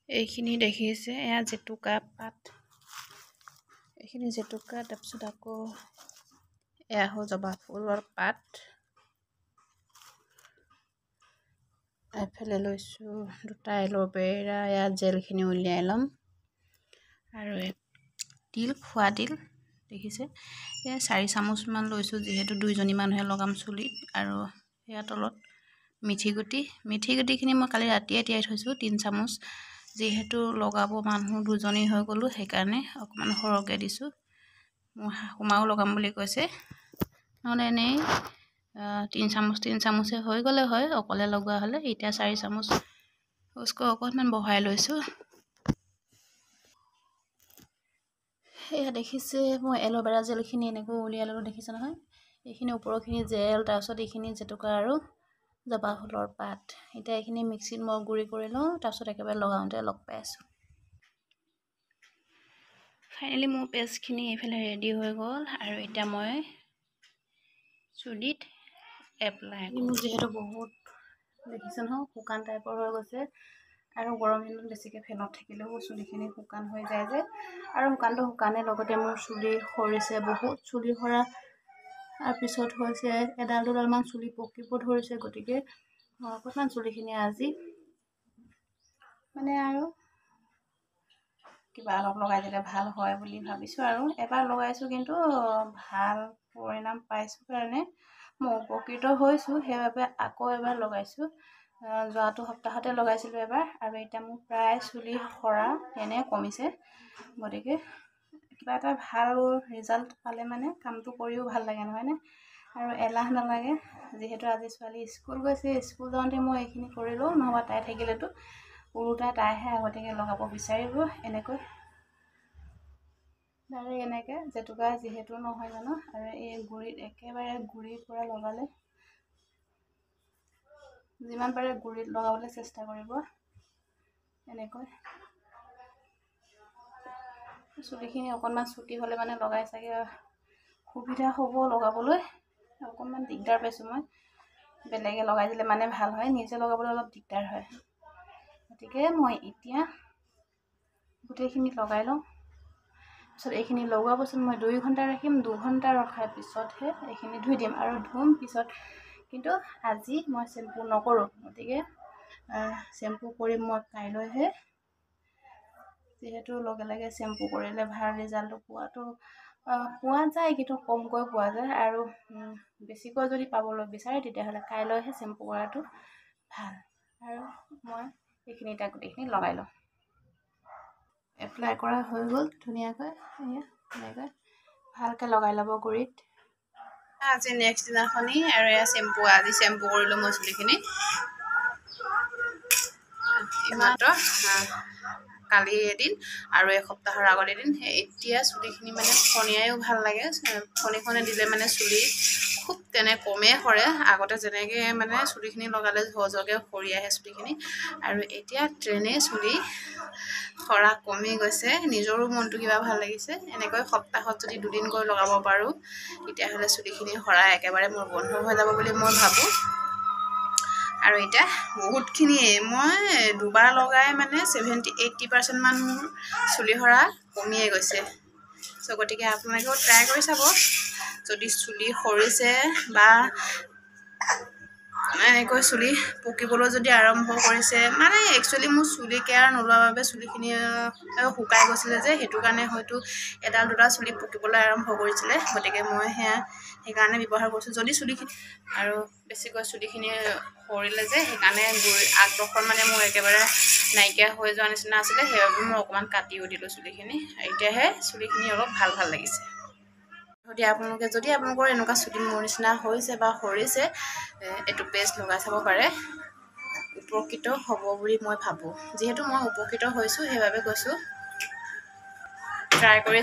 এইখিনি দেখিছে এয়া জেতুকা পাত, এইখিনি জেতুকা, তাৰপিছত আকৌ এয়া হ'ল জবা ফুলৰ পাত। এফালে লৈছোঁ দুটা এল'ভেৰা, এয়া জেলখিনি উলিয়াই ল'ম। আৰু তিল, খোৱা তিল দেখিছে, এয়া 4 চামুচমান লৈছোঁ, যিহেতু 2জনী মানুহে লগাম চুলিত। আৰু এয়া তলত মিঠি গুটিখিনি মই কালি ৰাতিয়ে তিয়াই থৈছোঁ 3 চামুচ, যিহেতু লগাব মানুহ 2জনী হৈ গ'লোঁ, সেইকাৰণে অকণমান সৰহকৈ দিছোঁ। মোৰ শাহুমাও লগাম বুলি কৈছে, নহ'লে এনেই 3 চামুচে হৈ গ'লে হয় অকলে লগোৱা হ'লে। এতিয়া 4 চামুচ অকণমান বহাই লৈছোঁ। এয়া দেখিছে মই এল'ভেৰা জেলখিনি এনেকৈ উলিয়াই ল'লোঁ, দেখিছে নহয়। এইখিনি ওপৰৰখিনি জেল, তাৰপিছত এইখিনি জেতুকা আৰু জবা ফুলৰ পাত। এতিয়া এইখিনি মিক্সিত মই গুড়ি কৰি লওঁ, তাৰপিছত একেবাৰে লগাওঁতে লগ পাই আছোঁ। ফাইনেলি মোৰ পেষ্টখিনি এইফালে ৰেডি হৈ গ'ল, আৰু এতিয়া মই চুলিত এপ্লাই কৰিম। মোৰ যিহেতু বহুত দেখিছে নহয় শুকান টাইপৰ হৈ গৈছে, আৰু গৰম দিনত বেছিকৈ ফেনত থাকিলেও চুলিখিনি শুকান হৈ যায় যে, আৰু শুকানে লগতে মোৰ চুলি সৰিছে, বহুত চুলি সৰা তাৰপিছত হৈছে এডাল দুডালমান চুলি পকিব ধৰিছে। গতিকে অকণমান চুলিখিনি আজি মানে আৰু কিবা অলপ লগাই দিলে ভাল হয় বুলি ভাবিছোঁ, আৰু এবাৰ লগাইছোঁ কিন্তু ভাল পৰিণাম পাইছোঁ কাৰণে মই উপকৃত হৈছোঁ, সেইবাবে আকৌ এবাৰ লগাইছোঁ। যোৱাটো সপ্তাহতে লগাইছিলোঁ এবাৰ, আৰু এতিয়া মোৰ প্ৰায় চুলি সৰা এনে কমিছে। গতিকে কিবা এটা ভাল ৰিজাল্ট পালে মানে কামটো কৰিও ভাল লাগে নহয়নে, আৰু এলাহ নালাগে। যিহেতু আজি ছোৱালী স্কুল গৈছে, স্কুল যাওঁতে মই এইখিনি কৰিলোঁ, নহ'বা তাই থাকিলেতো উলোটা তাইহে আগতীয়াকৈ লগাব বিচাৰিব। এনেকৈ ডাইৰেক্ট এনেকৈ জেতুকা যিহেতু নহয় জানো, আৰু এই গুড়িত একেবাৰে গুড়িৰ পৰা লগালে, যিমান পাৰে গুড়িত লগাবলৈ চেষ্টা কৰিব। এনেকৈ চুলিখিনি অকণমান চুটি হ'লে মানে লগাই চাগে সুবিধা হ'ব লগাবলৈ। অকণমান দিগদাৰ পাইছোঁ মই, বেলেগে লগাই দিলে মানে ভাল হয়, নিজে লগাবলৈ অলপ দিগদাৰ হয়। গতিকে মই এতিয়া গোটেইখিনি লগাই লওঁ, তাৰপিছত এইখিনি লগোৱাৰ পাছত মই 2 ঘণ্টা ৰাখিম। 2 ঘণ্টা ৰখাৰ পিছতহে এইখিনি ধুই দিম, আৰু ধুম পিছত। কিন্তু আজি মই শ্বেম্পু নকৰোঁ, গতিকে শ্বেম্পু কৰিম মই কাইলৈহে। যিহেতু লগে লগে শ্বেম্পু কৰিলে ভাল ৰিজাল্টটো পোৱা যায়, কিন্তু কমকৈ পোৱা যায়, আৰু বেছিকৈ যদি পাবলৈ বিচাৰে তেতিয়াহ'লে কাইলৈহে শ্বেম্পু কৰাটো ভাল। আৰু মই এইখিনি এতিয়া গোটেইখিনি লগাই লওঁ। এপ্লাই কৰা হৈ গ'ল ধুনীয়াকৈ, এনেকৈ ভালকৈ লগাই ল'ব গুড়িত। আজি নেক্সট দিনাখনি, আৰু এয়া আজি শ্বেম্পু কৰিলোঁ মই চুলিখিনি এইমাত্ৰ, কালি এদিন আৰু এসপ্তাহৰ আগত এদিন। এতিয়া চুলিখিনি মানে ফণিয়াইও ভাল লাগে, ফণি দিলে মানে চুলি খুব কমেই সৰে। আগতে যেনেকৈ মানে চুলিখিনি লগালে সহজকৈ সৰি আহে চুলিখিনি, আৰু এতিয়া চুলি সৰা কমি গৈছে। নিজৰো মনটো কিবা ভাল লাগিছে। এনেকৈ সপ্তাহত যদি 2 দিনকৈ লগাব পাৰোঁ, তেতিয়াহ'লে চুলিখিনি সৰা একেবাৰে মোৰ বন্ধ হৈ যাব বুলি মই ভাবোঁ। আৰু এতিয়া বহুতখিনিয়ে মই 2 বাৰ লগাই মানে 70-80% মান মোৰ চুলি সৰা কমিয়ে গৈছে। গতিকে আপোনালোকেও ট্ৰাই কৰি চাব, যদি চুলি সৰিছে বা এনেকৈ চুলি পকিবলৈ যদি আৰম্ভ কৰিছে। মানে একচুৱেলি মোৰ চুলি কেয়াৰ নোলোৱাৰ বাবে চুলিখিনি শুকাই গৈছিলে যে, সেইটো কাৰণে হয়তো এডাল দুডাল চুলি পকিবলৈ আৰম্ভ কৰিছিলে। গতিকে মই সেইকাৰণে ব্যৱহাৰ কৰিছোঁ। যদি চুলিখিনি আৰু বেছিকৈ চুলিখিনি সৰিলে যে, সেইকাৰণে আগডোখৰ মানে মোৰ একেবাৰে নাইকিয়া হৈ যোৱা নিচিনা আছিলে, সেইবাবে মই অকণমান কাটিও দিলোঁ চুলিখিনি। এতিয়াহে চুলিখিনি অলপ ভাল লাগিছে। যদি আপোনালোকৰ এনেকুৱা চুলি মোৰ নিচিনা হৈছে বা সৰিছে, এইটো পেষ্ট লগাই চাব পাৰে, উপকৃত হ'ব বুলি মই ভাবোঁ। যিহেতু মই উপকৃত হৈছোঁ, সেইবাবে কৈছোঁ ট্ৰাই কৰি